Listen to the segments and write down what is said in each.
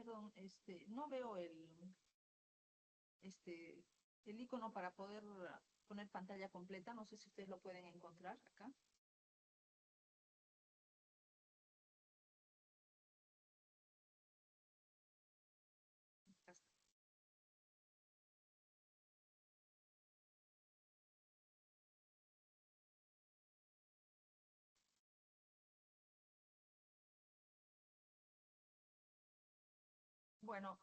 perdón, no veo el icono para poder poner pantalla completa. No sé si ustedes lo pueden encontrar acá. Acá está. Bueno,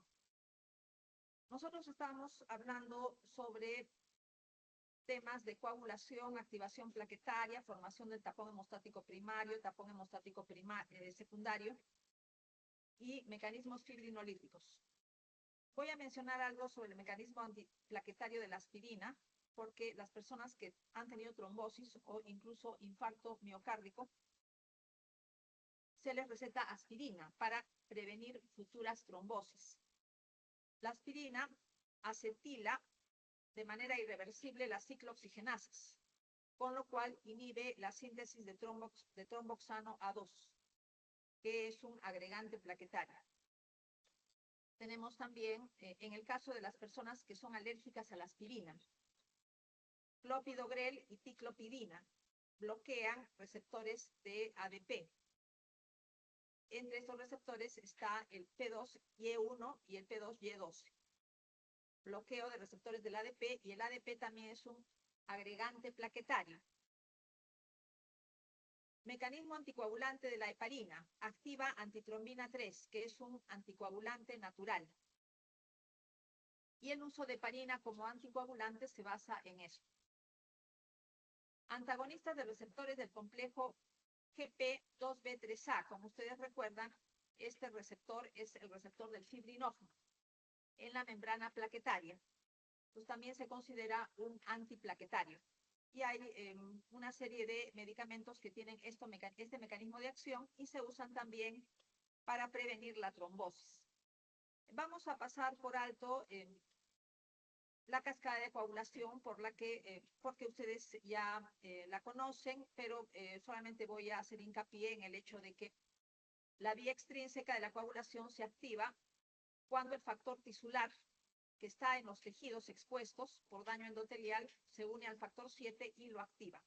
nosotros estamos hablando sobre temas de coagulación, activación plaquetaria, formación del tapón hemostático primario, tapón hemostático secundario y mecanismos fibrinolíticos. Voy a mencionar algo sobre el mecanismo antiplaquetario de la aspirina, porque las personas que han tenido trombosis o incluso infarto miocárdico, se les receta aspirina para prevenir futuras trombosis. La aspirina acetila de manera irreversible las ciclooxigenasas, con lo cual inhibe la síntesis de tromboxano A2, que es un agregante plaquetario. Tenemos también, en el caso de las personas que son alérgicas a la aspirina, clopidogrel y ticlopidina bloquean receptores de ADP. Entre estos receptores está el P2Y1 y el P2Y12. Bloqueo de receptores del ADP, y el ADP también es un agregante plaquetario. Mecanismo anticoagulante de la heparina. Activa antitrombina 3, que es un anticoagulante natural. Y el uso de heparina como anticoagulante se basa en eso. Antagonistas de receptores del complejo GP2B3A. Como ustedes recuerdan, este receptor es el receptor del fibrinógeno en la membrana plaquetaria. Pues también se considera un antiplaquetario. Y hay una serie de medicamentos que tienen este mecanismo de acción y se usan también para prevenir la trombosis. Vamos a pasar por alto la cascada de coagulación, porque ustedes ya la conocen, pero solamente voy a hacer hincapié en el hecho de que la vía extrínseca de la coagulación se activa cuando el factor tisular que está en los tejidos expuestos por daño endotelial se une al factor 7 y lo activa.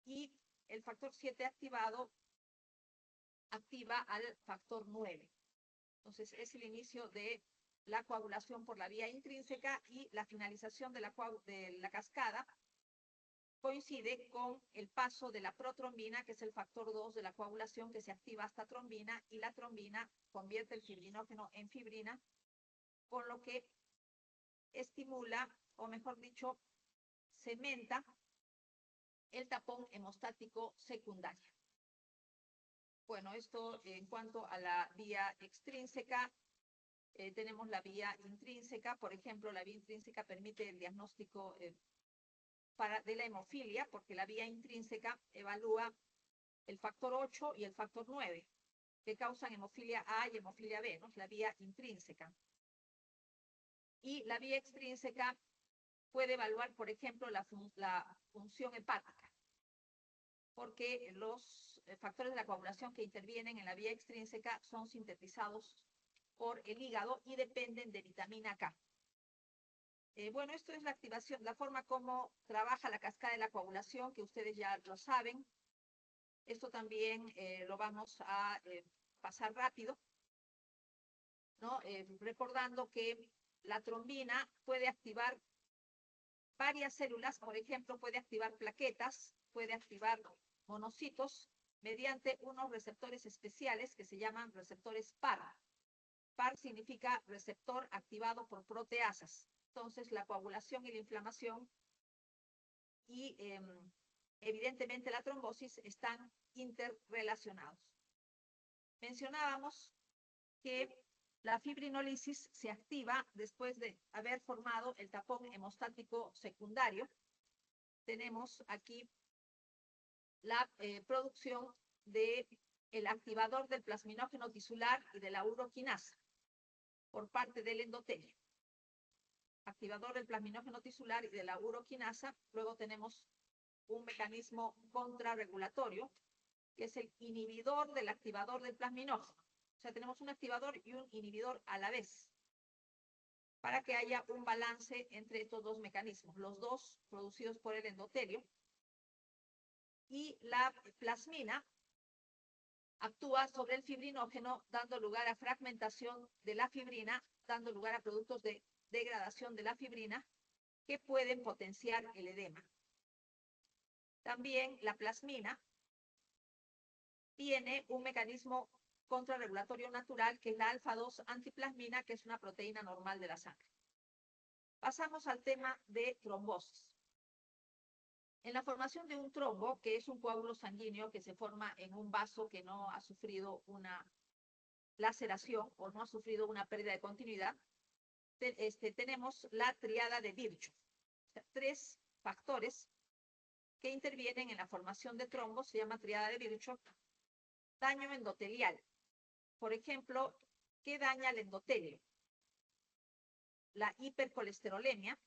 Y el factor 7 activado activa al factor 9. Entonces es el inicio de la coagulación por la vía intrínseca, y la finalización de la cascada coincide con el paso de la protrombina, que es el factor 2 de la coagulación, que se activa hasta trombina, y la trombina convierte el fibrinógeno en fibrina, con lo que estimula, o mejor dicho, cementa el tapón hemostático secundario. Bueno, esto en cuanto a la vía extrínseca. Tenemos la vía intrínseca. Por ejemplo, la vía intrínseca permite el diagnóstico de la hemofilia, porque la vía intrínseca evalúa el factor 8 y el factor 9, que causan hemofilia A y hemofilia B, ¿no? Es la vía intrínseca. Y la vía extrínseca puede evaluar, por ejemplo, la función hepática, porque los factores de la coagulación que intervienen en la vía extrínseca son sintetizados por el hígado y dependen de vitamina K. Bueno, esto es la activación, la forma como trabaja la cascada de la coagulación, que ustedes ya lo saben. Esto también lo vamos a pasar rápido, ¿no? Recordando que la trombina puede activar varias células. Por ejemplo, puede activar plaquetas, puede activar monocitos mediante unos receptores especiales que se llaman receptores PAR. PAR significa receptor activado por proteasas. Entonces, la coagulación y la inflamación y evidentemente la trombosis están interrelacionados. Mencionábamos que la fibrinólisis se activa después de haber formado el tapón hemostático secundario. Tenemos aquí la producción del activador del plasminógeno tisular y de la uroquinasa por parte del endotelio. Activador del plasminógeno tisular y de la uroquinasa. Luego tenemos un mecanismo contrarregulatorio, que es el inhibidor del activador del plasminógeno. O sea, tenemos un activador y un inhibidor a la vez, para que haya un balance entre estos dos mecanismos, los dos producidos por el endotelio. Y la plasmina actúa sobre el fibrinógeno, dando lugar a fragmentación de la fibrina, dando lugar a productos de degradación de la fibrina que pueden potenciar el edema. También la plasmina tiene un mecanismo contrarregulatorio natural, que es la alfa-2 antiplasmina, que es una proteína normal de la sangre. Pasamos al tema de trombosis. En la formación de un trombo, que es un coágulo sanguíneo que se forma en un vaso que no ha sufrido una laceración o no ha sufrido una pérdida de continuidad, tenemos la triada de Virchow. O sea, 3 factores que intervienen en la formación de trombos, se llama triada de Virchow. Daño endotelial. Por ejemplo, ¿qué daña el endotelio? La hipercolesterolemia,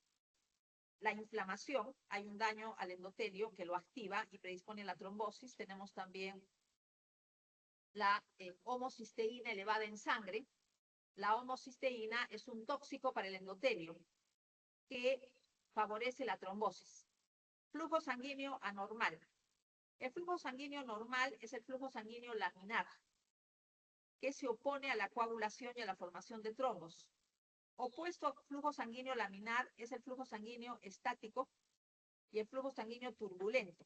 la inflamación, hay un daño al endotelio que lo activa y predispone a la trombosis. Tenemos también la homocisteína elevada en sangre. La homocisteína es un tóxico para el endotelio que favorece la trombosis. Flujo sanguíneo anormal. El flujo sanguíneo normal es el flujo sanguíneo laminar, que se opone a la coagulación y a la formación de trombos. Opuesto al flujo sanguíneo laminar es el flujo sanguíneo estático y el flujo sanguíneo turbulento.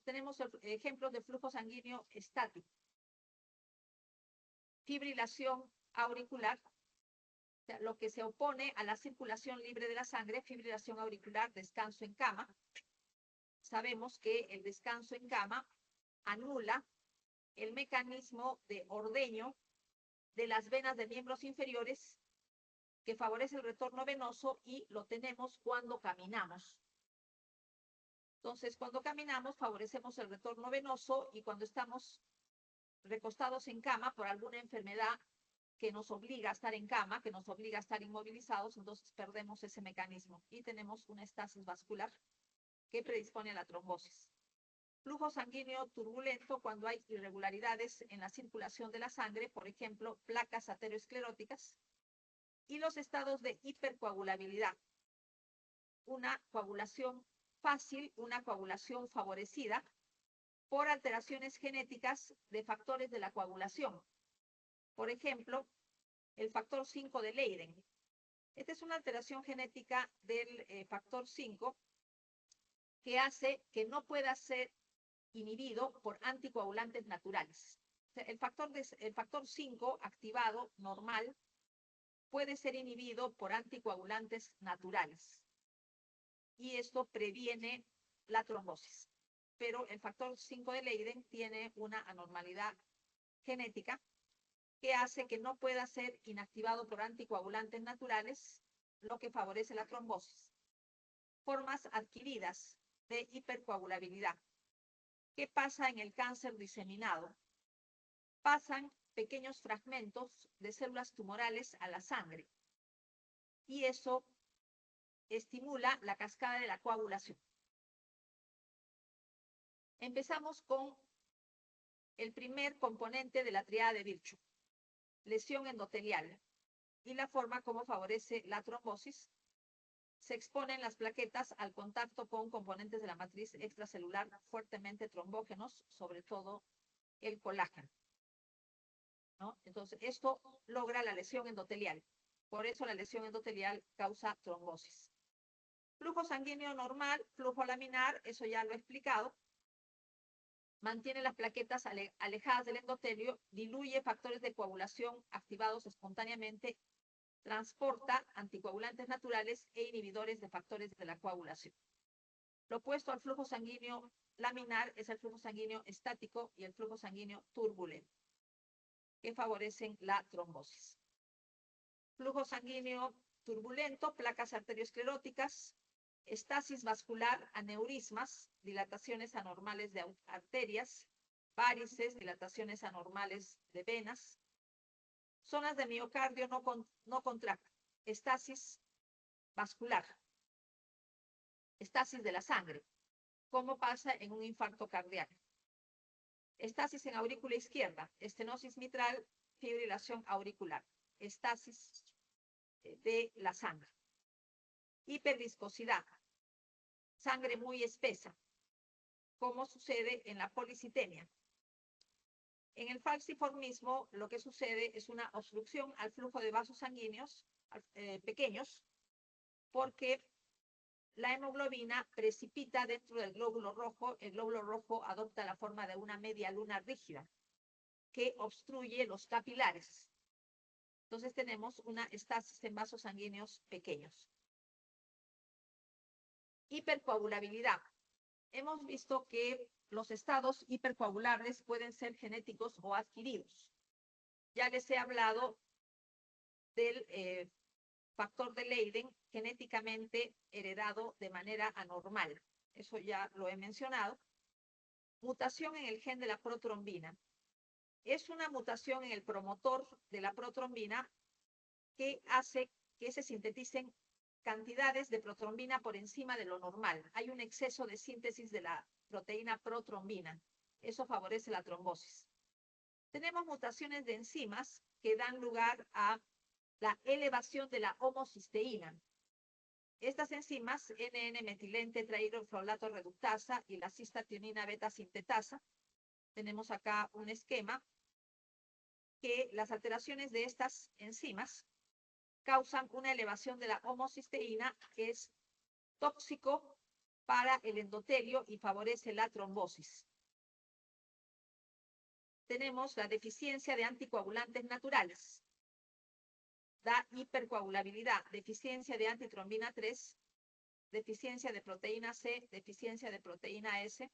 Tenemos ejemplos de flujo sanguíneo estático. Fibrilación auricular, o sea, lo que se opone a la circulación libre de la sangre. Fibrilación auricular, descanso en cama. Sabemos que el descanso en cama anula el mecanismo de ordeño de las venas de miembros inferiores, que favorece el retorno venoso, y lo tenemos cuando caminamos. Entonces, cuando caminamos, favorecemos el retorno venoso, y cuando estamos recostados en cama por alguna enfermedad que nos obliga a estar en cama, que nos obliga a estar inmovilizados, entonces perdemos ese mecanismo y tenemos una estasis vascular que predispone a la trombosis. Flujo sanguíneo turbulento, cuando hay irregularidades en la circulación de la sangre, por ejemplo, placas ateroscleróticas. Y los estados de hipercoagulabilidad, una coagulación fácil, una coagulación favorecida por alteraciones genéticas de factores de la coagulación. Por ejemplo, el factor 5 de Leiden. Esta es una alteración genética del factor 5 que hace que no pueda ser inhibido por anticoagulantes naturales. O sea, el factor 5 activado normal puede ser inhibido por anticoagulantes naturales, y esto previene la trombosis. Pero el factor 5 de Leiden tiene una anormalidad genética que hace que no pueda ser inactivado por anticoagulantes naturales, lo que favorece la trombosis. Formas adquiridas de hipercoagulabilidad. ¿Qué pasa en el cáncer diseminado? Pasan pequeños fragmentos de células tumorales a la sangre, y eso estimula la cascada de la coagulación. Empezamos con el primer componente de la triada de Virchow, lesión endotelial, y la forma como favorece la trombosis. Se exponen las plaquetas al contacto con componentes de la matriz extracelular fuertemente trombógenos, sobre todo el colágeno, ¿no? Entonces, esto logra la lesión endotelial. Por eso la lesión endotelial causa trombosis. Flujo sanguíneo normal, flujo laminar, eso ya lo he explicado. Mantiene las plaquetas alejadas del endotelio, diluye factores de coagulación activados espontáneamente, transporta anticoagulantes naturales e inhibidores de factores de la coagulación. Lo opuesto al flujo sanguíneo laminar es el flujo sanguíneo estático y el flujo sanguíneo turbulento, que favorecen la trombosis. Flujo sanguíneo turbulento, placas arterioscleróticas, estasis vascular, aneurismas, dilataciones anormales de arterias, varices, dilataciones anormales de venas, zonas de miocardio no contractas, estasis vascular, estasis de la sangre, como pasa en un infarto cardíaco. Estasis en aurícula izquierda, estenosis mitral, fibrilación auricular, estasis de la sangre. Hiperviscosidad, sangre muy espesa, como sucede en la policitemia. En el falciformismo, lo que sucede es una obstrucción al flujo de vasos sanguíneos pequeños, porque la hemoglobina precipita dentro del glóbulo rojo. El glóbulo rojo adopta la forma de una media luna rígida que obstruye los capilares. Entonces tenemos una estasis en vasos sanguíneos pequeños. Hipercoagulabilidad. Hemos visto que los estados hipercoagulables pueden ser genéticos o adquiridos. Ya les he hablado del factor de Leiden genéticamente heredado de manera anormal. Eso ya lo he mencionado. Mutación en el gen de la protrombina. Es una mutación en el promotor de la protrombina que hace que se sinteticen cantidades de protrombina por encima de lo normal. Hay un exceso de síntesis de la proteína protrombina. Eso favorece la trombosis. Tenemos mutaciones de enzimas que dan lugar a la elevación de la homocisteína. Estas enzimas, NN-metilente-tetrahidrofolato reductasa y la cistationina beta-sintetasa, tenemos acá un esquema que las alteraciones de estas enzimas causan una elevación de la homocisteína que es tóxico para el endotelio y favorece la trombosis. Tenemos la deficiencia de anticoagulantes naturales. Da hipercoagulabilidad, deficiencia de antitrombina 3, deficiencia de proteína C, deficiencia de proteína S.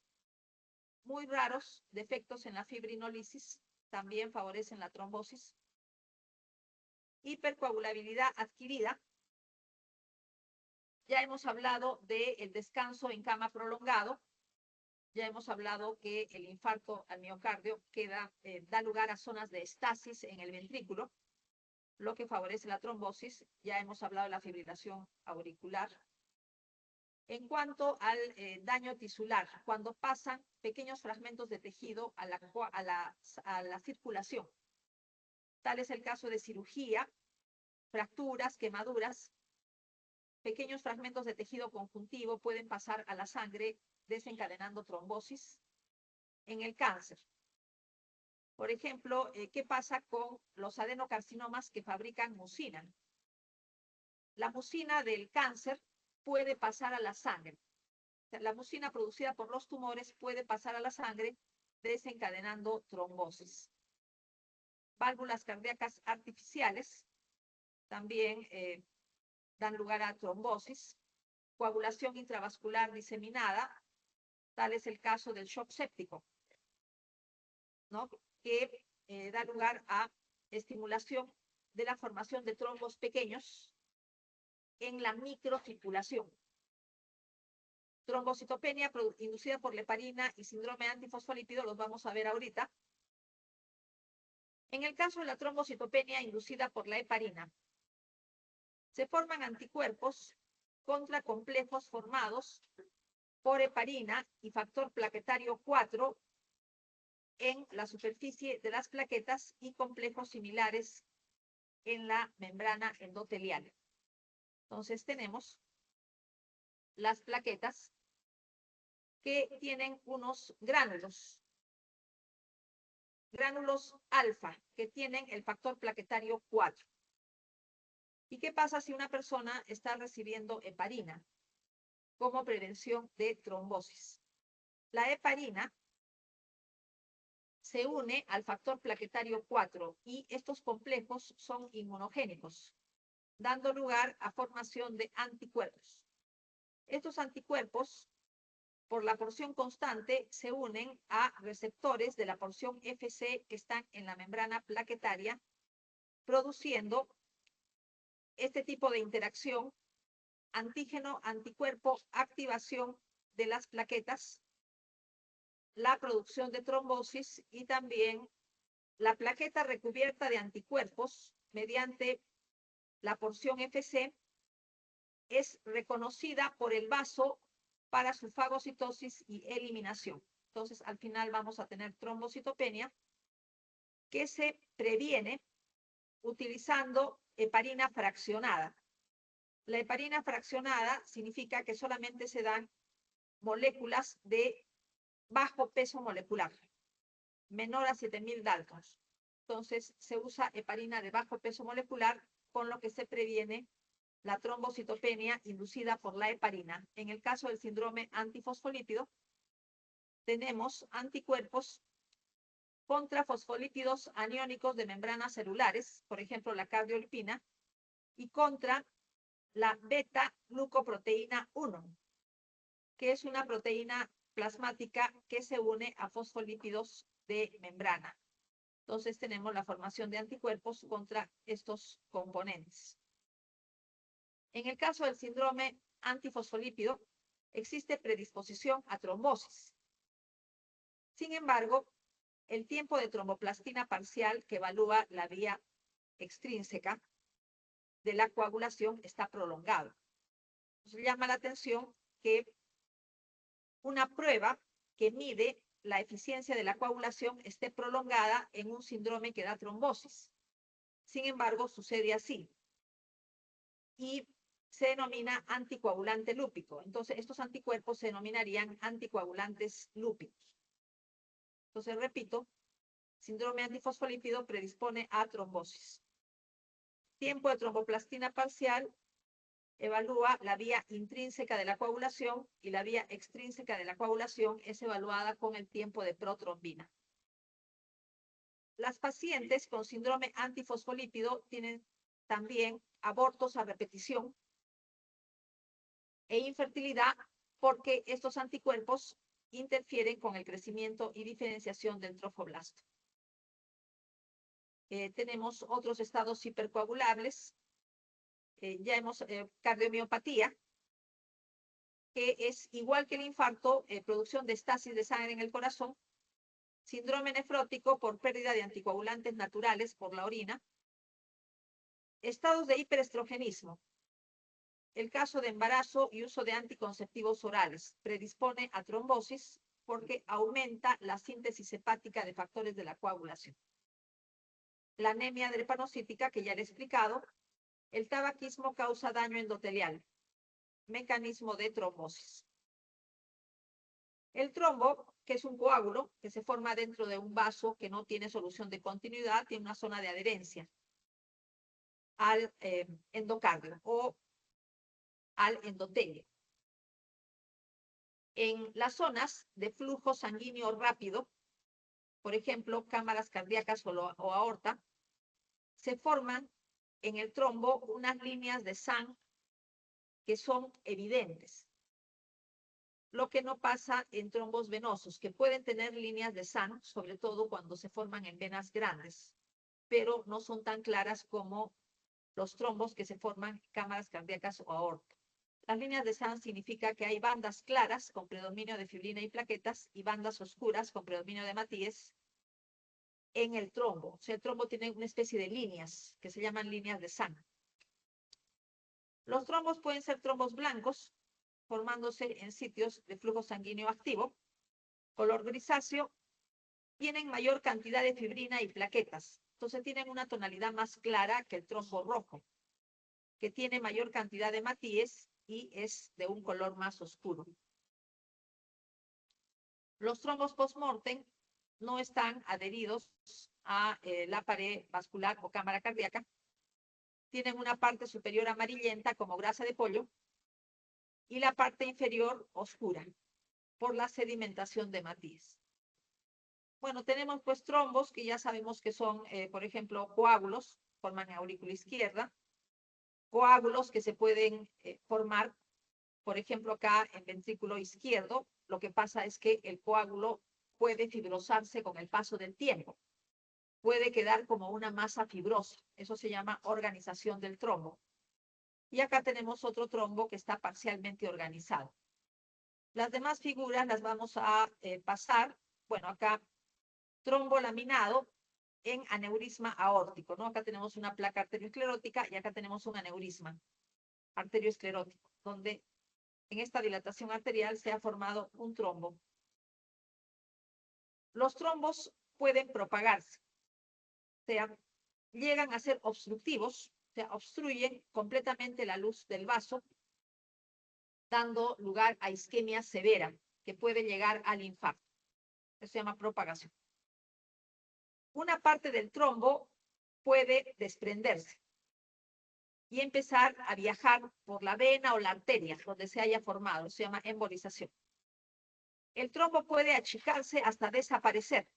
Muy raros defectos en la fibrinólisis también favorecen la trombosis. Hipercoagulabilidad adquirida. Ya hemos hablado del descanso en cama prolongado. Ya hemos hablado que el infarto al miocardio da lugar a zonas de estasis en el ventrículo, lo que favorece la trombosis. Ya hemos hablado de la fibrilación auricular. En cuanto al daño tisular, cuando pasan pequeños fragmentos de tejido a la circulación. Tal es el caso de cirugía, fracturas, quemaduras. Pequeños fragmentos de tejido conjuntivo pueden pasar a la sangre, desencadenando trombosis. En el cáncer, por ejemplo, ¿qué pasa con los adenocarcinomas que fabrican mucina? La mucina del cáncer puede pasar a la sangre. O sea, la mucina producida por los tumores puede pasar a la sangre, desencadenando trombosis. Válvulas cardíacas artificiales también dan lugar a trombosis. Coagulación intravascular diseminada, tal es el caso del shock séptico, ¿no? Que da lugar a estimulación de la formación de trombos pequeños en la microcirculación. Trombocitopenia inducida por la heparina y síndrome antifosfolípido los vamos a ver ahorita. En el caso de la trombocitopenia inducida por la heparina, se forman anticuerpos contra complejos formados por heparina y factor plaquetario 4 en la superficie de las plaquetas y complejos similares en la membrana endotelial. Entonces tenemos las plaquetas que tienen unos gránulos alfa, que tienen el factor plaquetario 4. ¿Y qué pasa si una persona está recibiendo heparina como prevención de trombosis? La heparina se une al factor plaquetario 4 y estos complejos son inmunogénicos, dando lugar a formación de anticuerpos. Estos anticuerpos, por la porción constante, se unen a receptores de la porción Fc que están en la membrana plaquetaria, produciendo este tipo de interacción, antígeno, anticuerpo, activación de las plaquetas, la producción de trombosis y también la plaqueta recubierta de anticuerpos mediante la porción Fc es reconocida por el vaso para su fagocitosis y eliminación. Entonces, al final vamos a tener trombocitopenia que se previene utilizando heparina fraccionada. La heparina fraccionada significa que solamente se dan moléculas de bajo peso molecular, menor a 7000 Daltons. Entonces, se usa heparina de bajo peso molecular, con lo que se previene la trombocitopenia inducida por la heparina. En el caso del síndrome antifosfolípido, tenemos anticuerpos contra fosfolípidos aniónicos de membranas celulares, por ejemplo, la cardiolipina, y contra la beta-glucoproteína 1, que es una proteína plasmática que se une a fosfolípidos de membrana. Entonces tenemos la formación de anticuerpos contra estos componentes. En el caso del síndrome antifosfolípido, existe predisposición a trombosis. Sin embargo, el tiempo de tromboplastina parcial, que evalúa la vía extrínseca de la coagulación, está prolongado. Nos llama la atención que una prueba que mide la eficiencia de la coagulación esté prolongada en un síndrome que da trombosis. Sin embargo, sucede así. Y se denomina anticoagulante lúpico. Entonces, estos anticuerpos se denominarían anticoagulantes lúpicos. Entonces, repito, síndrome antifosfolípido predispone a trombosis. Tiempo de tromboplastina parcial evalúa la vía intrínseca de la coagulación y la vía extrínseca de la coagulación es evaluada con el tiempo de protrombina. Las pacientes con síndrome antifosfolípido tienen también abortos a repetición e infertilidad porque estos anticuerpos interfieren con el crecimiento y diferenciación del trofoblasto. Tenemos otros estados hipercoagulables. Cardiomiopatía, que es igual que el infarto, producción de estasis de sangre en el corazón, síndrome nefrótico por pérdida de anticoagulantes naturales por la orina, estados de hiperestrogenismo. El caso de embarazo y uso de anticonceptivos orales predispone a trombosis porque aumenta la síntesis hepática de factores de la coagulación. La anemia drepanocítica, que ya le he explicado. El tabaquismo causa daño endotelial, mecanismo de trombosis. El trombo, que es un coágulo que se forma dentro de un vaso que no tiene solución de continuidad, tiene una zona de adherencia al endocardio o al endotelio. En las zonas de flujo sanguíneo rápido, por ejemplo, cámaras cardíacas o aorta, se forman en el trombo unas líneas de sangre que son evidentes. Lo que no pasa en trombos venosos, que pueden tener líneas de sangre, sobre todo cuando se forman en venas grandes, pero no son tan claras como los trombos que se forman en cámaras cardíacas o aorta. Las líneas de sangre significa que hay bandas claras con predominio de fibrina y plaquetas y bandas oscuras con predominio de hematíes en el trombo. O sea, el trombo tiene una especie de líneas que se llaman líneas de sangre. Los trombos pueden ser trombos blancos, formándose en sitios de flujo sanguíneo activo, color grisáceo, tienen mayor cantidad de fibrina y plaquetas. Entonces tienen una tonalidad más clara que el trombo rojo, que tiene mayor cantidad de hematíes y es de un color más oscuro. Los trombos post-mortem no están adheridos a la pared vascular o cámara cardíaca. Tienen una parte superior amarillenta como grasa de pollo y la parte inferior oscura por la sedimentación de hematíes. Bueno, tenemos pues trombos que ya sabemos que son, por ejemplo, coágulos, forman aurícula izquierda, coágulos que se pueden formar, por ejemplo, acá en ventrículo izquierdo. Lo que pasa es que el coágulo puede fibrosarse con el paso del tiempo. Puede quedar como una masa fibrosa. Eso se llama organización del trombo. Y acá tenemos otro trombo que está parcialmente organizado. Las demás figuras las vamos a pasar. Bueno, acá trombo laminado en aneurisma aórtico, ¿no? Acá tenemos una placa arteriosclerótica y acá tenemos un aneurisma arteriosclerótico, donde en esta dilatación arterial se ha formado un trombo. los trombos pueden propagarse, o sea, llegan a ser obstructivos, o sea, obstruyen completamente la luz del vaso, dando lugar a isquemia severa, que puede llegar al infarto. Eso se llama propagación. Una parte del trombo puede desprenderse y empezar a viajar por la vena o la arteria donde se haya formado, se llama embolización. El trombo puede achicarse hasta desaparecer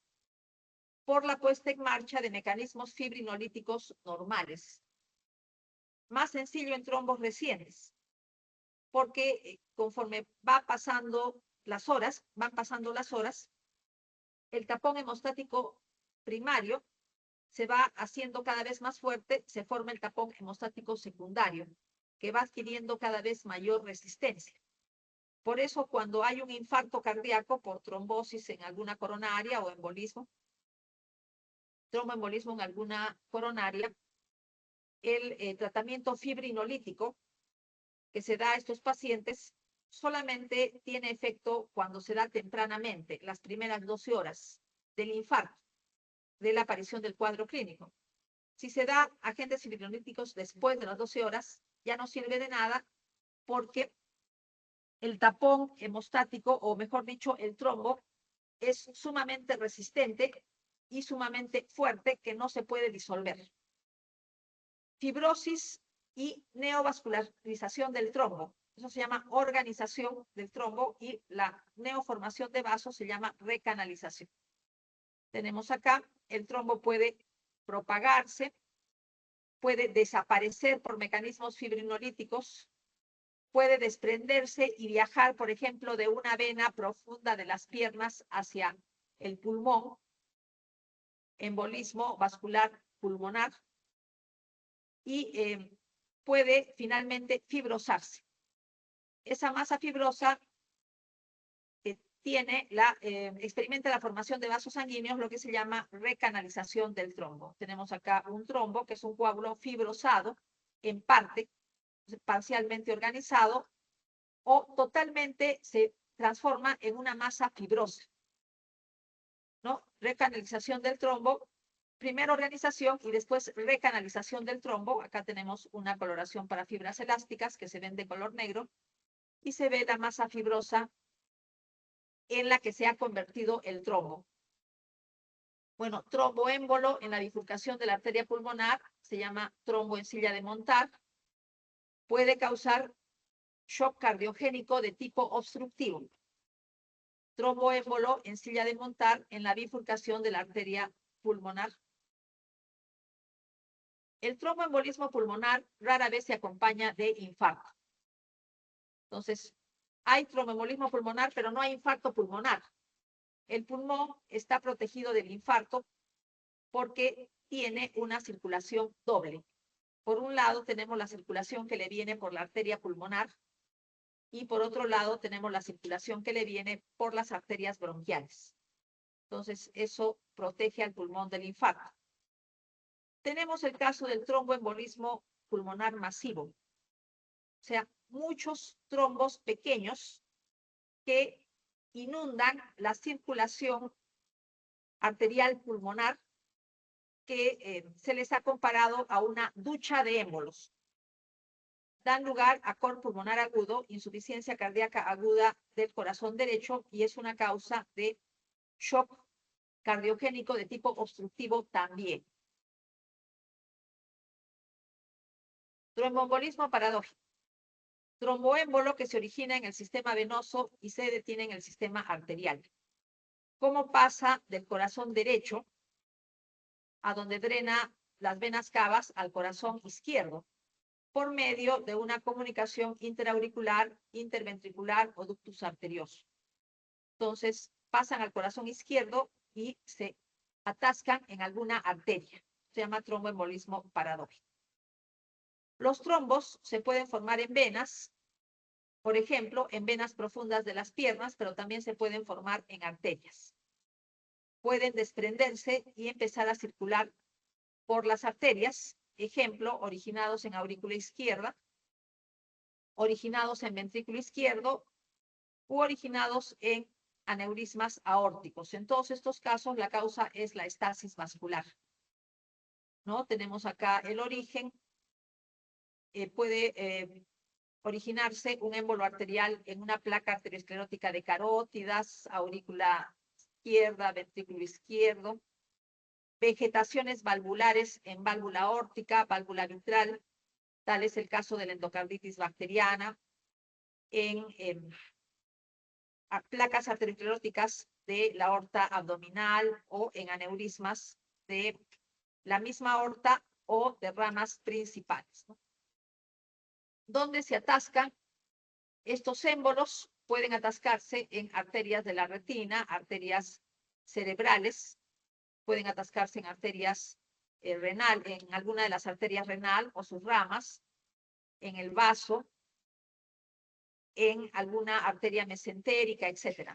por la puesta en marcha de mecanismos fibrinolíticos normales. Más sencillo en trombos recientes, porque conforme van pasando las horas, el tapón hemostático primario se va haciendo cada vez más fuerte, se forma el tapón hemostático secundario, que va adquiriendo cada vez mayor resistencia. Por eso, cuando hay un infarto cardíaco por trombosis en alguna coronaria o embolismo, tromboembolismo en alguna coronaria, el tratamiento fibrinolítico que se da a estos pacientes solamente tiene efecto cuando se da tempranamente, las primeras 12 horas del infarto, de la aparición del cuadro clínico. Si se da agentes fibrinolíticos después de las 12 horas, ya no sirve de nada porque el tapón hemostático, o mejor dicho, el trombo, es sumamente resistente y sumamente fuerte que no se puede disolver. Fibrosis y neovascularización del trombo. Eso se llama organización del trombo y la neoformación de vasos se llama recanalización. Tenemos acá, el trombo puede propagarse, puede desaparecer por mecanismos fibrinolíticos, puede desprenderse y viajar, por ejemplo, de una vena profunda de las piernas hacia el pulmón, embolismo vascular pulmonar, y puede finalmente fibrosarse. Esa masa fibrosa experimenta la formación de vasos sanguíneos, lo que se llama recanalización del trombo. Tenemos acá un trombo, que es un coágulo fibrosado, en parte, parcialmente organizado, o totalmente se transforma en una masa fibrosa, ¿no? Recanalización del trombo, primero organización y después recanalización del trombo. Acá tenemos una coloración para fibras elásticas que se ven de color negro y se ve la masa fibrosa en la que se ha convertido el trombo. Bueno, tromboémbolo en la bifurcación de la arteria pulmonar se llama trombo en silla de montar. Puede causar shock cardiogénico de tipo obstructivo. Tromboémbolo en silla de montar en la bifurcación de la arteria pulmonar. El tromboembolismo pulmonar rara vez se acompaña de infarto. Entonces, hay tromboembolismo pulmonar, pero no hay infarto pulmonar. El pulmón está protegido del infarto porque tiene una circulación doble. Por un lado tenemos la circulación que le viene por la arteria pulmonar y por otro lado tenemos la circulación que le viene por las arterias bronquiales. Entonces, eso protege al pulmón del infarto. Tenemos el caso del tromboembolismo pulmonar masivo. O sea, muchos trombos pequeños que inundan la circulación arterial pulmonar, que se les ha comparado a una ducha de émbolos. Dan lugar a cor pulmonar agudo, insuficiencia cardíaca aguda del corazón derecho, y es una causa de shock cardiogénico de tipo obstructivo también. Tromboembolismo paradójico. Tromboémbolo que se origina en el sistema venoso y se detiene en el sistema arterial. ¿Cómo pasa del corazón derecho, a donde drena las venas cavas, al corazón izquierdo? Por medio de una comunicación interauricular, interventricular o ductus arterioso. Entonces, pasan al corazón izquierdo y se atascan en alguna arteria. Se llama tromboembolismo paradójico. Los trombos se pueden formar en venas, por ejemplo, en venas profundas de las piernas, pero también se pueden formar en arterias. Pueden desprenderse y empezar a circular por las arterias, ejemplo, originados en aurícula izquierda, originados en ventrículo izquierdo u originados en aneurismas aórticos. En todos estos casos, la causa es la estasis vascular, ¿no? Tenemos acá el origen. Puede originarse un émbolo arterial en una placa arteriosclerótica de carótidas, aurícula izquierda, ventrículo izquierdo, vegetaciones valvulares en válvula aórtica, válvula mitral, tal es el caso de la endocarditis bacteriana, en placas arterioscleróticas de la aorta abdominal o en aneurismas de la misma aorta o de ramas principales, ¿no? Donde se atascan estos émbolos, pueden atascarse en arterias de la retina, arterias cerebrales, pueden atascarse en arterias renal, en alguna de las arterias renal o sus ramas, en el vaso, en alguna arteria mesentérica, etc.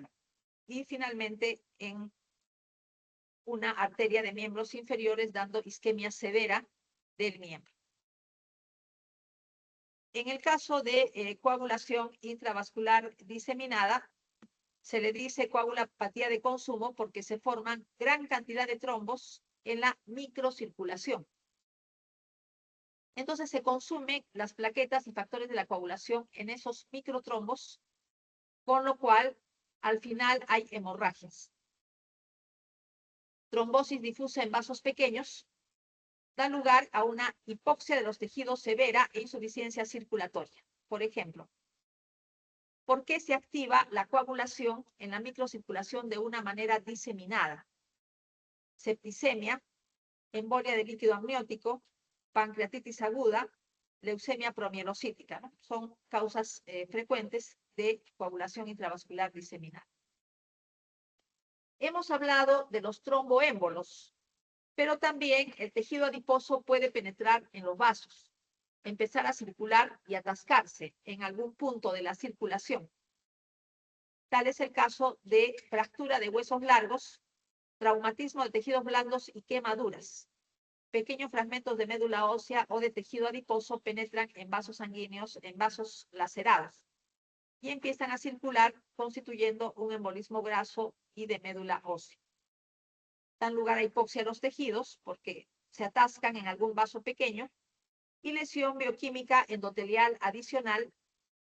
Y finalmente en una arteria de miembros inferiores, dando isquemia severa del miembro. En el caso de coagulación intravascular diseminada, se le dice coagulopatía de consumo porque se forman gran cantidad de trombos en la microcirculación. Entonces se consumen las plaquetas y factores de la coagulación en esos microtrombos, con lo cual al final hay hemorragias. Trombosis difusa en vasos pequeños da lugar a una hipoxia de los tejidos severa e insuficiencia circulatoria. Por ejemplo, ¿por qué se activa la coagulación en la microcirculación de una manera diseminada? Septicemia, embolia de líquido amniótico, pancreatitis aguda, leucemia promielocítica, ¿no? Son causas frecuentes de coagulación intravascular diseminada. Hemos hablado de los tromboémbolos, pero también el tejido adiposo puede penetrar en los vasos, empezar a circular y atascarse en algún punto de la circulación. Tal es el caso de fractura de huesos largos, traumatismo de tejidos blandos y quemaduras. Pequeños fragmentos de médula ósea o de tejido adiposo penetran en vasos sanguíneos, en vasos lacerados, y empiezan a circular constituyendo un embolismo graso y de médula ósea. Dan lugar a hipoxia de los tejidos porque se atascan en algún vaso pequeño y lesión bioquímica endotelial adicional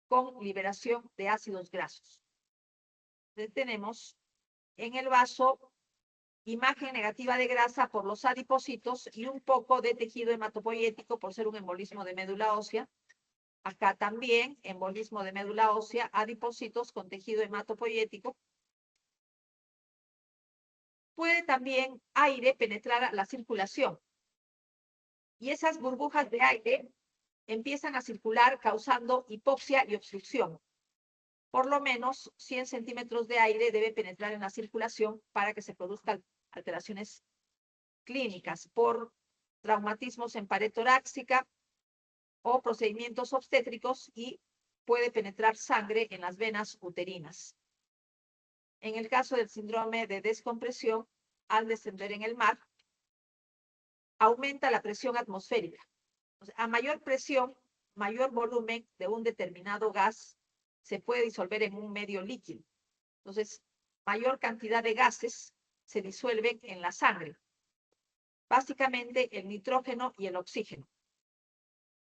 con liberación de ácidos grasos. Entonces tenemos en el vaso imagen negativa de grasa por los adipocitos y un poco de tejido hematopoyético por ser un embolismo de médula ósea. Acá también embolismo de médula ósea, adipocitos con tejido hematopoyético. Puede también aire penetrar a la circulación. Y esas burbujas de aire empiezan a circular causando hipoxia y obstrucción. Por lo menos 100 centímetros de aire debe penetrar en la circulación para que se produzcan alteraciones clínicas por traumatismos en pared torácica o procedimientos obstétricos y puede penetrar sangre en las venas uterinas. En el caso del síndrome de descompresión, al descender en el mar, aumenta la presión atmosférica. O sea, a mayor presión, mayor volumen de un determinado gas se puede disolver en un medio líquido. Entonces, mayor cantidad de gases se disuelven en la sangre. Básicamente el nitrógeno y el oxígeno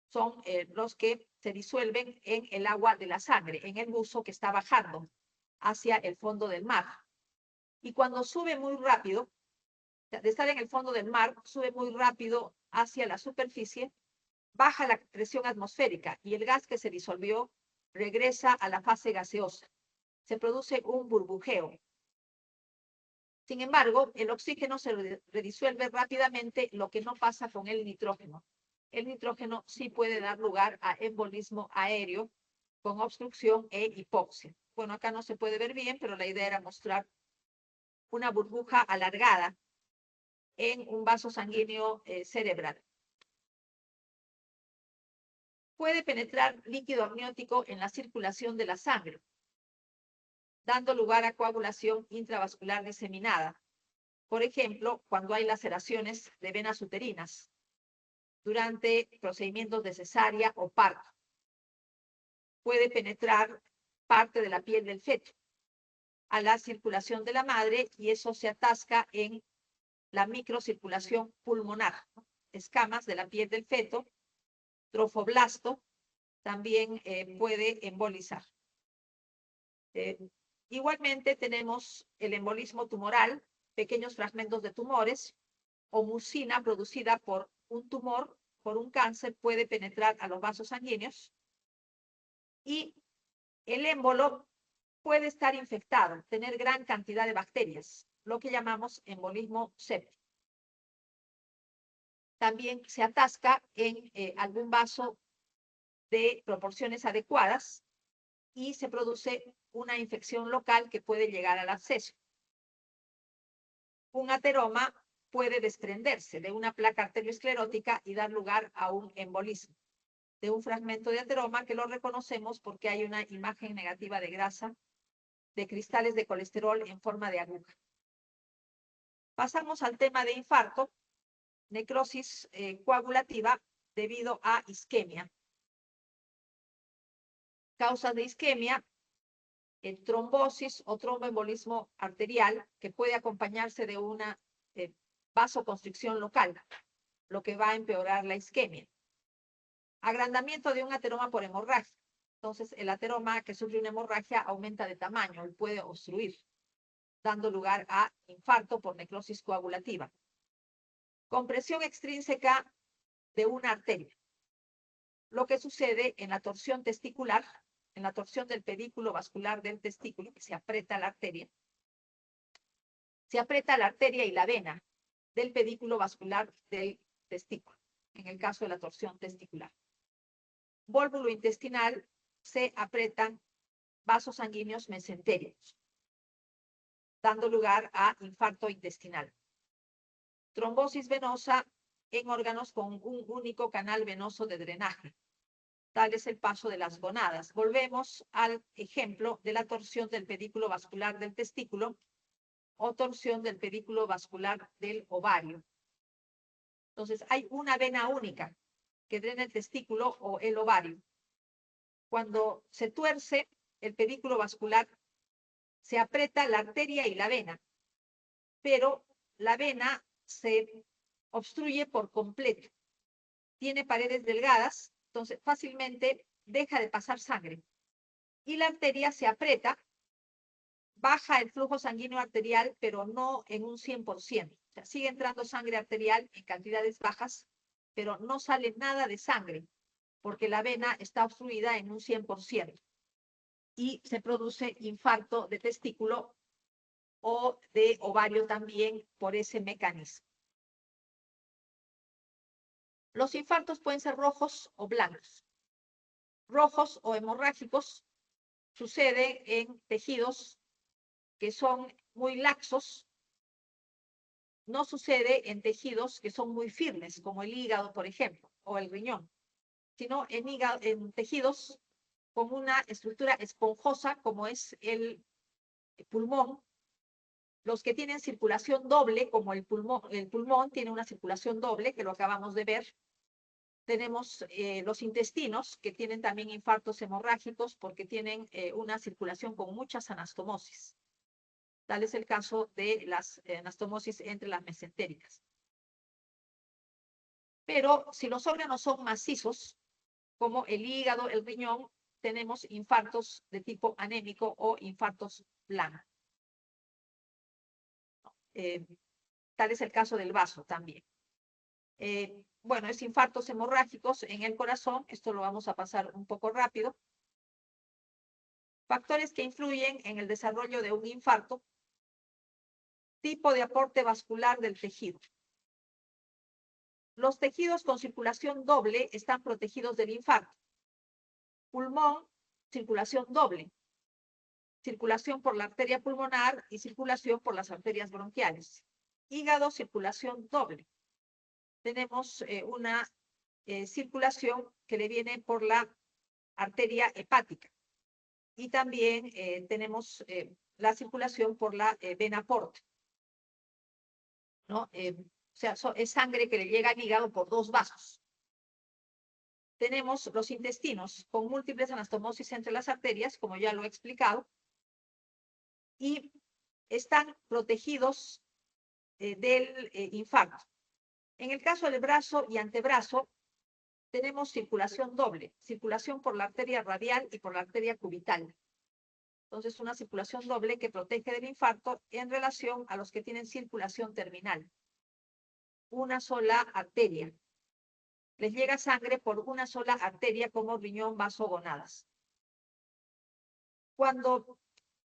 son los que se disuelven en el agua de la sangre, en el buzo que está bajando hacia el fondo del mar. Y cuando sube muy rápido, de estar en el fondo del mar, sube muy rápido hacia la superficie, baja la presión atmosférica y el gas que se disolvió regresa a la fase gaseosa. Se produce un burbujeo. Sin embargo, el oxígeno se redisuelve rápidamente, lo que no pasa con el nitrógeno. El nitrógeno sí puede dar lugar a embolismo aéreo con obstrucción e hipoxia. Bueno, acá no se puede ver bien, pero la idea era mostrar una burbuja alargada en un vaso sanguíneo cerebral. Puede penetrar líquido amniótico en la circulación de la sangre, dando lugar a coagulación intravascular diseminada. Por ejemplo, cuando hay laceraciones de venas uterinas, durante procedimientos de cesárea o parto. Puede penetrar parte de la piel del feto. a la circulación de la madre y eso se atasca en la microcirculación pulmonar, ¿no? Escamas de la piel del feto, trofoblasto, también puede embolizar. Igualmente tenemos el embolismo tumoral, pequeños fragmentos de tumores, o mucina producida por un tumor, por un cáncer, puede penetrar a los vasos sanguíneos. Y el émbolo puede estar infectado, tener gran cantidad de bacterias, lo que llamamos embolismo séptico. También se atasca en algún vaso de proporciones adecuadas y se produce una infección local que puede llegar al absceso. Un ateroma puede desprenderse de una placa arteriosclerótica y dar lugar a un embolismo de un fragmento de ateroma que lo reconocemos porque hay una imagen negativa de grasa de cristales de colesterol en forma de aguja. Pasamos al tema de infarto, necrosis coagulativa debido a isquemia. Causas de isquemia, trombosis o tromboembolismo arterial que puede acompañarse de una vasoconstricción local, lo que va a empeorar la isquemia. Agrandamiento de un ateroma por hemorragia. Entonces, el ateroma que sufre una hemorragia aumenta de tamaño y puede obstruir, dando lugar a infarto por necrosis coagulativa. Compresión extrínseca de una arteria. Lo que sucede en la torsión testicular, en la torsión del pedículo vascular del testículo, que se aprieta la arteria. Se aprieta la arteria y la vena del pedículo vascular del testículo, en el caso de la torsión testicular. Vólvulo intestinal, se aprietan vasos sanguíneos mesentéricos, dando lugar a infarto intestinal. Trombosis venosa en órganos con un único canal venoso de drenaje. Tal es el paso de las gonadas. Volvemos al ejemplo de la torsión del pedículo vascular del testículo o torsión del pedículo vascular del ovario. Entonces, hay una vena única que drena el testículo o el ovario. Cuando se tuerce el pedículo vascular, se aprieta la arteria y la vena, pero la vena se obstruye por completo. Tiene paredes delgadas, entonces fácilmente deja de pasar sangre. Y la arteria se aprieta, baja el flujo sanguíneo arterial, pero no en un 100%. O sea, sigue entrando sangre arterial en cantidades bajas, pero no sale nada de sangre, porque la vena está obstruida en un 100%. Y se produce infarto de testículo o de ovario también por ese mecanismo. Los infartos pueden ser rojos o blancos. Rojos o hemorrágicos sucede en tejidos que son muy laxos. No sucede en tejidos que son muy firmes, como el hígado, por ejemplo, o el riñón, sino en tejidos con una estructura esponjosa, como es el pulmón. Los que tienen circulación doble, como el pulmón tiene una circulación doble, que lo acabamos de ver. Tenemos los intestinos, que tienen también infartos hemorrágicos porque tienen una circulación con muchas anastomosis. Tal es el caso de las anastomosis entre las mesentéricas. Pero si los órganos son macizos, como el hígado, el riñón, tenemos infartos de tipo anémico o infartos blancos. Tal es el caso del vaso también. Bueno, es infartos hemorrágicos en el corazón. Esto lo vamos a pasar un poco rápido. Factores que influyen en el desarrollo de un infarto. Tipo de aporte vascular del tejido. Los tejidos con circulación doble están protegidos del infarto. Pulmón, circulación doble. Circulación por la arteria pulmonar y circulación por las arterias bronquiales. Hígado, circulación doble. Tenemos una circulación que le viene por la arteria hepática. Y también tenemos la circulación por la vena porta, ¿no? O sea, es sangre que le llega al hígado por dos vasos. Tenemos los intestinos con múltiples anastomosis entre las arterias, como ya lo he explicado. y están protegidos del infarto. En el caso del brazo y antebrazo, tenemos circulación doble, circulación por la arteria radial y por la arteria cubital. Entonces, una circulación doble que protege del infarto en relación a los que tienen circulación terminal. Una sola arteria. Les llega sangre por una sola arteria como riñón, vaso, gonadas. Cuando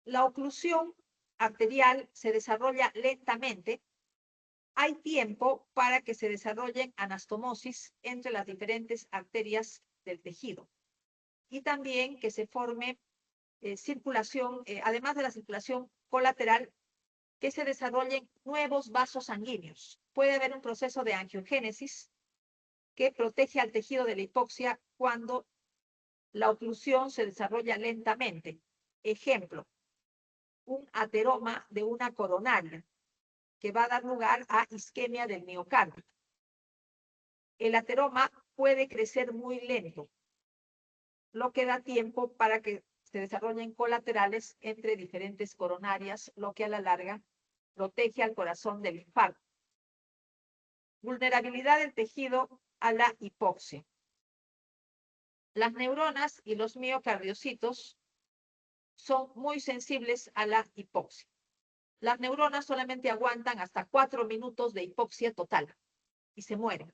la oclusión arterial se desarrolla lentamente, hay tiempo para que se desarrollen anastomosis entre las diferentes arterias del tejido y también que se forme circulación, además de la circulación colateral, que se desarrollen nuevos vasos sanguíneos. Puede haber un proceso de angiogénesis que protege al tejido de la hipoxia cuando la oclusión se desarrolla lentamente. Ejemplo, un ateroma de una coronaria que va a dar lugar a isquemia del miocardio. El ateroma puede crecer muy lento, lo que da tiempo para que se desarrollen colaterales entre diferentes coronarias, lo que a la larga protege al corazón del infarto. Vulnerabilidad del tejido a la hipoxia. Las neuronas y los miocardiocitos son muy sensibles a la hipoxia. Las neuronas solamente aguantan hasta 4 minutos de hipoxia total y se mueren.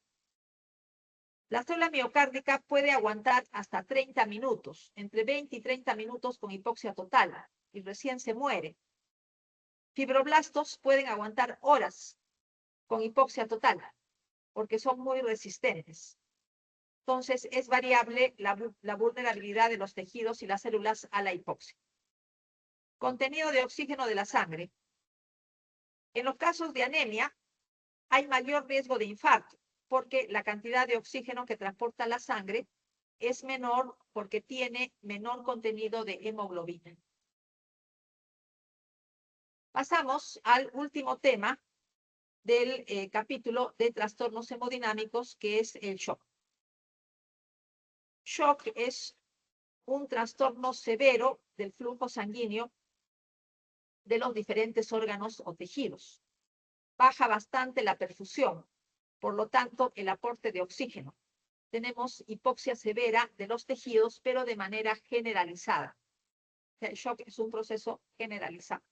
La célula miocárdica puede aguantar hasta 30 minutos, entre 20 y 30 minutos con hipoxia total y recién se muere. Fibroblastos pueden aguantar horas con hipoxia total porque son muy resistentes. Entonces, es variable la vulnerabilidad de los tejidos y las células a la hipoxia. Contenido de oxígeno de la sangre. En los casos de anemia, hay mayor riesgo de infarto, porque la cantidad de oxígeno que transporta la sangre es menor porque tiene menor contenido de hemoglobina. Pasamos al último tema del capítulo de trastornos hemodinámicos, que es el shock. Shock es un trastorno severo del flujo sanguíneo de los diferentes órganos o tejidos. Baja bastante la perfusión, por lo tanto, el aporte de oxígeno. Tenemos hipoxia severa de los tejidos, pero de manera generalizada. El shock es un proceso generalizado.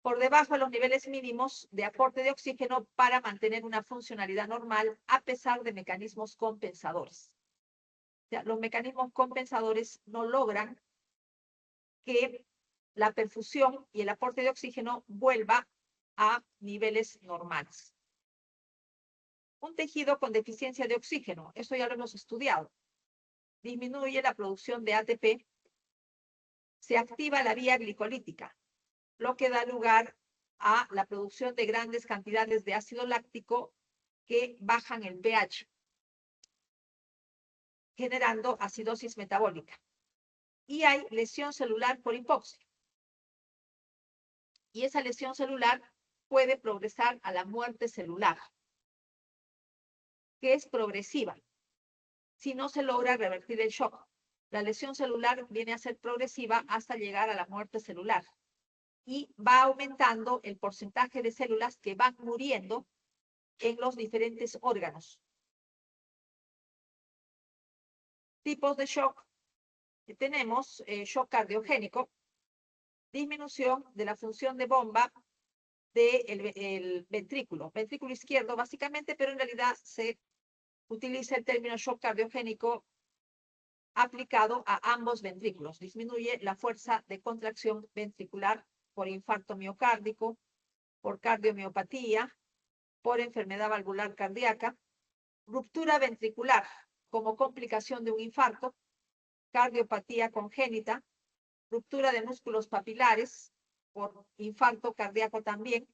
Por debajo de los niveles mínimos de aporte de oxígeno para mantener una funcionalidad normal a pesar de mecanismos compensadores. O sea, los mecanismos compensadores no logran que la perfusión y el aporte de oxígeno vuelva a niveles normales. Un tejido con deficiencia de oxígeno, eso ya lo hemos estudiado. Disminuye la producción de ATP, se activa la vía glicolítica, lo que da lugar a la producción de grandes cantidades de ácido láctico que bajan el pH, generando acidosis metabólica. Y hay lesión celular por hipoxia. Y esa lesión celular puede progresar a la muerte celular, que es progresiva, si no se logra revertir el shock. La lesión celular viene a ser progresiva hasta llegar a la muerte celular y va aumentando el porcentaje de células que van muriendo en los diferentes órganos. Tipos de shock. Tenemos shock cardiogénico, disminución de la función de bomba del ventrículo izquierdo básicamente, pero en realidad se utiliza el término shock cardiogénico aplicado a ambos ventrículos. Disminuye la fuerza de contracción ventricular por infarto miocárdico, por cardiomiopatía, por enfermedad valvular cardíaca, ruptura ventricular como complicación de un infarto, cardiopatía congénita, ruptura de músculos papilares por infarto cardíaco también.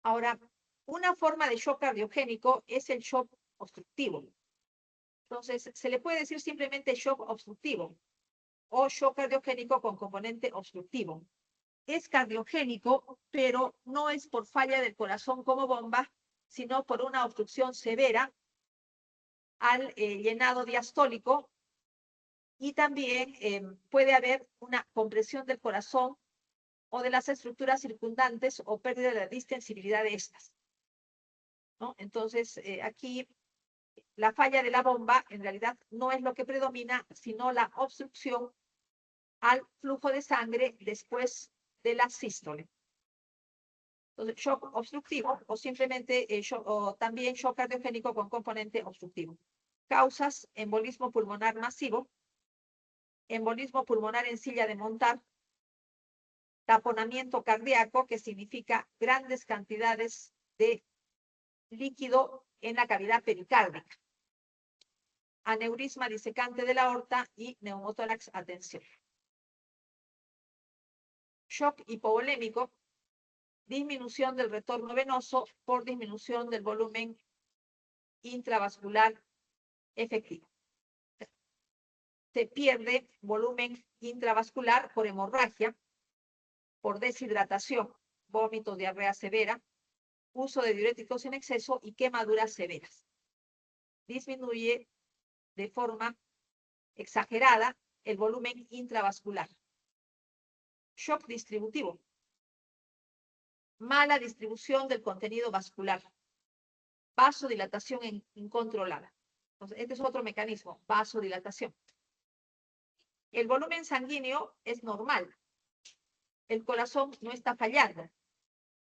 Ahora, una forma de shock cardiogénico es el shock obstructivo. Entonces, se le puede decir simplemente shock obstructivo o shock cardiogénico con componente obstructivo. Es cardiogénico, pero no es por falla del corazón como bomba, sino por una obstrucción severa al llenado diastólico y también puede haber una compresión del corazón o de las estructuras circundantes o pérdida de la distensibilidad de estas, ¿no? Entonces, aquí la falla de la bomba en realidad no es lo que predomina, sino la obstrucción al flujo de sangre después de la sístole. Entonces, shock obstructivo o simplemente o también shock cardiogénico con componente obstructivo. Causas: embolismo pulmonar masivo, embolismo pulmonar en silla de montar, taponamiento cardíaco, que significa grandes cantidades de líquido en la cavidad pericárdica, aneurisma disecante de la aorta y neumotórax a tensión. Shock hipovolémico, disminución del retorno venoso por disminución del volumen intravascular efectivo. Se pierde volumen intravascular por hemorragia, por deshidratación, vómito, diarrea severa, uso de diuréticos en exceso y quemaduras severas. Disminuye de forma exagerada el volumen intravascular. Shock distributivo. Mala distribución del contenido vascular. Vasodilatación incontrolada. Entonces, este es otro mecanismo, vasodilatación. El volumen sanguíneo es normal. El corazón no está fallando,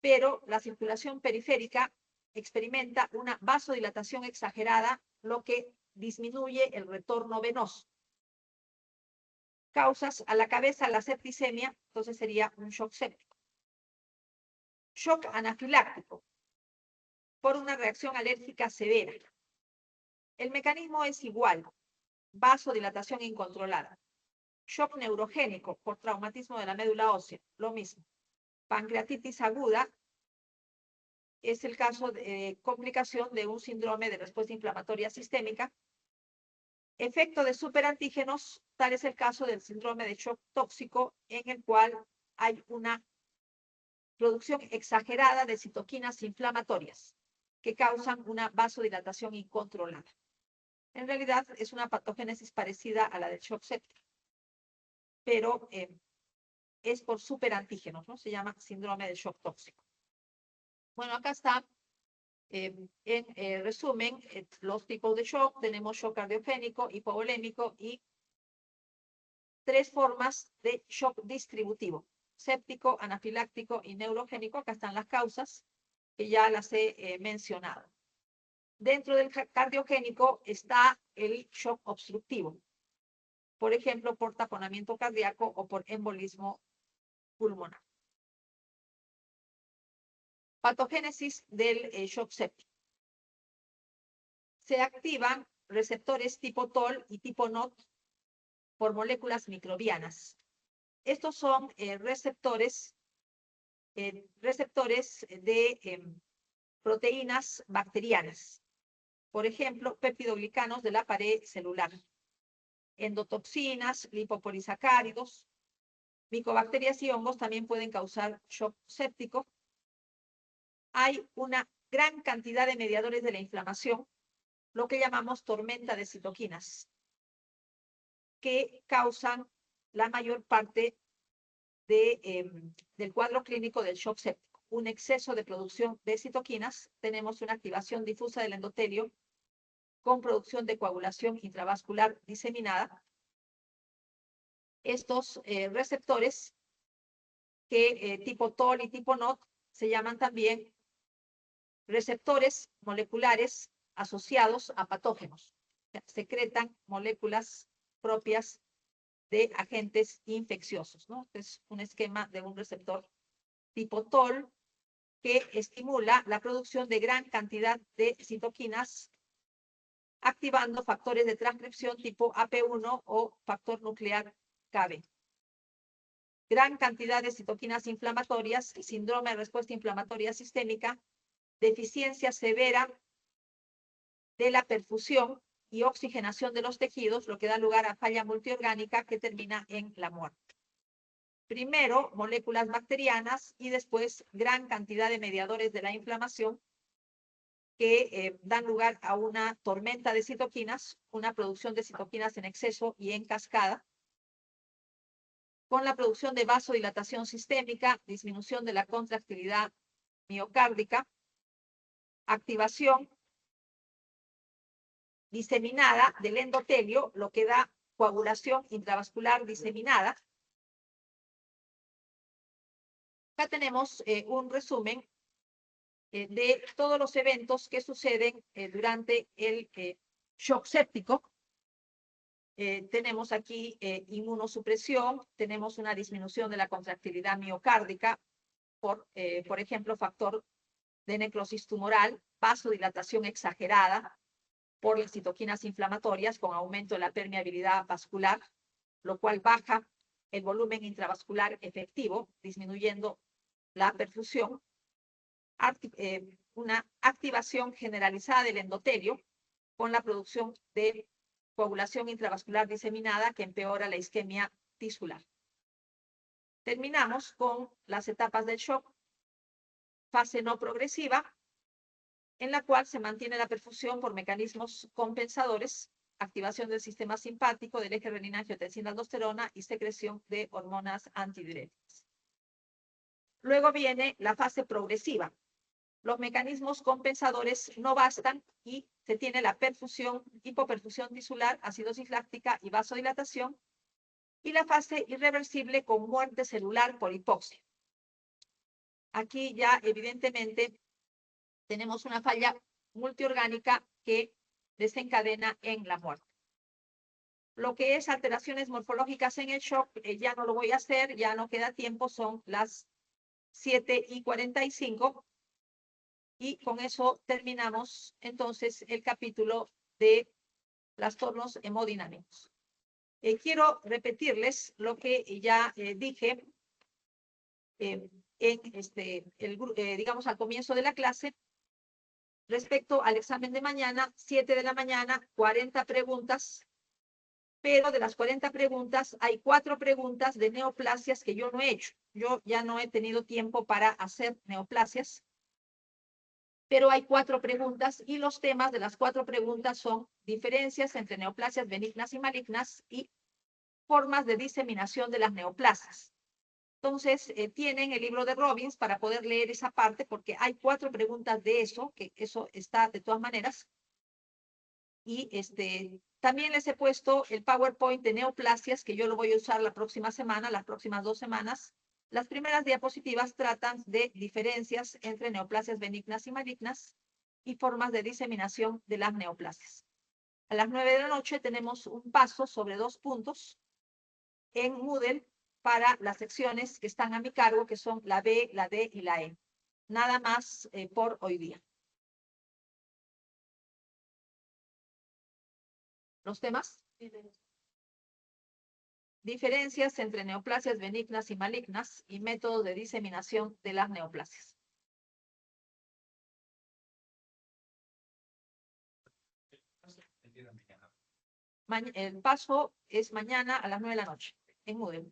pero la circulación periférica experimenta una vasodilatación exagerada, lo que disminuye el retorno venoso. Causas: a la cabeza, la septicemia, entonces sería un shock séptico. Shock anafiláctico, por una reacción alérgica severa. El mecanismo es igual, vasodilatación incontrolada. Shock neurogénico, por traumatismo de la médula ósea, lo mismo. Pancreatitis aguda, es el caso de complicación de un síndrome de respuesta inflamatoria sistémica. Efecto de superantígenos, tal es el caso del síndrome de shock tóxico, en el cual hay una producción exagerada de citoquinas inflamatorias que causan una vasodilatación incontrolada. En realidad es una patogénesis parecida a la del shock séptico, pero es por superantígenos, ¿no? Se llama síndrome de shock tóxico. Bueno, acá está, en resumen, los tipos de shock. Tenemos shock cardiogénico, hipovolémico y 3 formas de shock distributivo: séptico, anafiláctico y neurogénico. Acá están las causas, que ya las he mencionado. Dentro del cardiogénico está el shock obstructivo, por ejemplo, por taponamiento cardíaco o por embolismo pulmonar. Patogénesis del shock séptico. Se activan receptores tipo TOL y tipo NOT por moléculas microbianas. Estos son receptores de proteínas bacterianas. Por ejemplo, peptidoglicanos de la pared celular, endotoxinas, lipopolisacáridos. Micobacterias y hongos también pueden causar shock séptico. Hay una gran cantidad de mediadores de la inflamación, lo que llamamos tormenta de citoquinas, que causan la mayor parte del cuadro clínico del shock séptico. Un exceso de producción de citoquinas. Tenemos una activación difusa del endotelio con producción de coagulación intravascular diseminada. Estos receptores, que tipo TOL y tipo NOT, se llaman también receptores moleculares asociados a patógenos. Secretan moléculas propias de agentes infecciosos, ¿no? Es un esquema de un receptor tipo TOL que estimula la producción de gran cantidad de citoquinas, activando factores de transcripción tipo AP1 o factor nuclear KB. Gran cantidad de citoquinas inflamatorias, síndrome de respuesta inflamatoria sistémica, deficiencia severa de la perfusión y oxigenación de los tejidos, lo que da lugar a falla multiorgánica que termina en la muerte. Primero, moléculas bacterianas y después gran cantidad de mediadores de la inflamación que dan lugar a una tormenta de citoquinas, una producción de citoquinas en exceso y en cascada, con la producción de vasodilatación sistémica, disminución de la contractilidad miocárdica, activación diseminada del endotelio, lo que da coagulación intravascular diseminada. Acá tenemos un resumen de todos los eventos que suceden durante el shock séptico. Tenemos aquí inmunosupresión, tenemos una disminución de la contractilidad miocárdica por ejemplo, factor de necrosis tumoral, vasodilatación exagerada por las citoquinas inflamatorias con aumento de la permeabilidad vascular, lo cual baja el volumen intravascular efectivo, disminuyendo la perfusión. Una activación generalizada del endotelio con la producción de coagulación intravascular diseminada que empeora la isquemia tisular. Terminamos con las etapas del shock. Fase no progresiva, en la cual se mantiene la perfusión por mecanismos compensadores, activación del sistema simpático, del eje renina-angiotensina-aldosterona y secreción de hormonas antidiuréticas. Luego viene la fase progresiva. Los mecanismos compensadores no bastan y se tiene la perfusión, hipoperfusión tisular, acidosis láctica y vasodilatación, y la fase irreversible con muerte celular por hipoxia. Aquí ya evidentemente tenemos una falla multiorgánica que desencadena en la muerte. Lo que es alteraciones morfológicas en el shock, ya no lo voy a hacer, ya no queda tiempo, son las 7:45. Y con eso terminamos entonces el capítulo de trastornos hemodinámicos. Quiero repetirles lo que ya dije digamos al comienzo de la clase respecto al examen de mañana, 7 de la mañana, 40 preguntas, pero de las 40 preguntas hay 4 preguntas de neoplasias que yo no he hecho. Yo ya no he tenido tiempo para hacer neoplasias, pero hay 4 preguntas y los temas de las 4 preguntas son diferencias entre neoplasias benignas y malignas y formas de diseminación de las neoplasias. Entonces, tienen el libro de Robbins para poder leer esa parte porque hay 4 preguntas de eso, que eso está de todas maneras. Y también les he puesto el PowerPoint de neoplasias, que yo lo voy a usar la próxima semana, las próximas 2 semanas. Las primeras diapositivas tratan de diferencias entre neoplasias benignas y malignas y formas de diseminación de las neoplasias. A las 9 de la noche tenemos un paso sobre 2 puntos en Moodle para las secciones que están a mi cargo, que son la B, la D y la E. Nada más por hoy día. ¿Los temas? Diferencias entre neoplasias benignas y malignas y métodos de diseminación de las neoplasias. El paso es mañana a las 9 de la noche en Moodle.